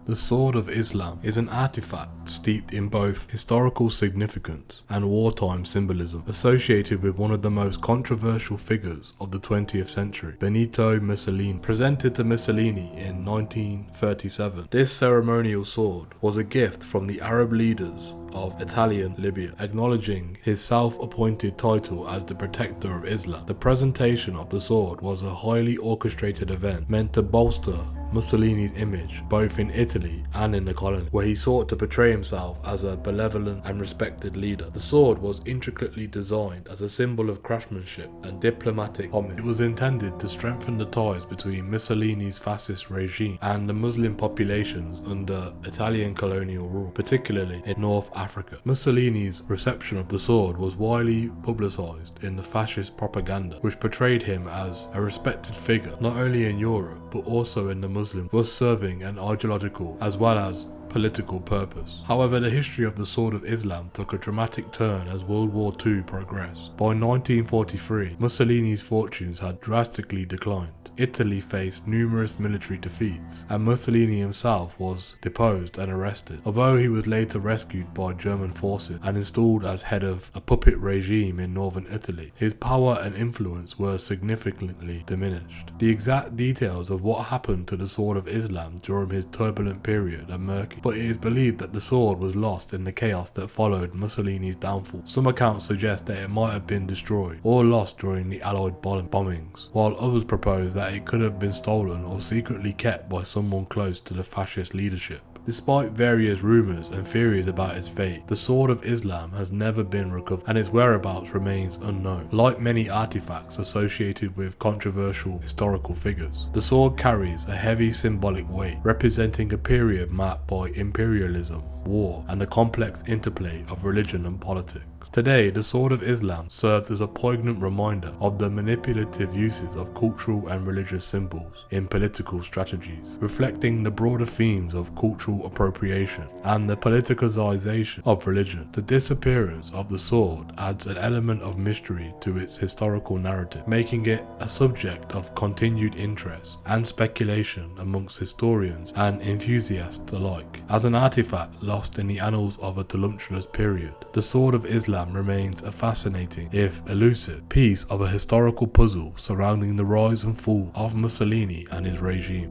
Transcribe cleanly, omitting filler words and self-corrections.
The Sword of Islam is an artifact steeped in both historical significance and wartime symbolism, associated with one of the most controversial figures of the 20th century, Benito Mussolini. Presented to Mussolini in 1937, this ceremonial sword was a gift from the Arab leaders of Italian Libya, acknowledging his self-appointed title as the protector of Islam. The presentation of the sword was a highly orchestrated event meant to bolster Mussolini's image both in Italy and in the colony, where he sought to portray himself as a benevolent and respected leader. The sword was intricately designed as a symbol of craftsmanship and diplomatic homage. It was intended to strengthen the ties between Mussolini's fascist regime and the Muslim populations under Italian colonial rule, particularly in North Africa. Mussolini's reception of the sword was widely publicized in the fascist propaganda, which portrayed him as a respected figure not only in Europe but also in the Muslim, was serving an ideological as well as political purpose. However, the history of the Sword of Islam took a dramatic turn as World War II progressed. By 1943, Mussolini's fortunes had drastically declined. Italy faced numerous military defeats, and Mussolini himself was deposed and arrested, although he was later rescued by German forces and installed as head of a puppet regime in northern Italy. His power and influence were significantly diminished. The exact details of what happened to the Sword of Islam during his turbulent period are murky, but it is believed that the sword was lost in the chaos that followed Mussolini's downfall. Some accounts suggest that it might have been destroyed or lost during the Allied bombings, while others propose that it could have been stolen or secretly kept by someone close to the fascist leadership. Despite various rumours and theories about its fate, the Sword of Islam has never been recovered and its whereabouts remains unknown. Like many artifacts associated with controversial historical figures, the sword carries a heavy symbolic weight, representing a period marked by imperialism, war, and the complex interplay of religion and politics. Today, the Sword of Islam serves as a poignant reminder of the manipulative uses of cultural and religious symbols in political strategies, reflecting the broader themes of cultural appropriation and the politicization of religion. The disappearance of the sword adds an element of mystery to its historical narrative, making it a subject of continued interest and speculation amongst historians and enthusiasts alike. As an artifact lost in the annals of a tumultuous period, the Sword of Islam remains a fascinating, if elusive, piece of a historical puzzle surrounding the rise and fall of Mussolini and his regime.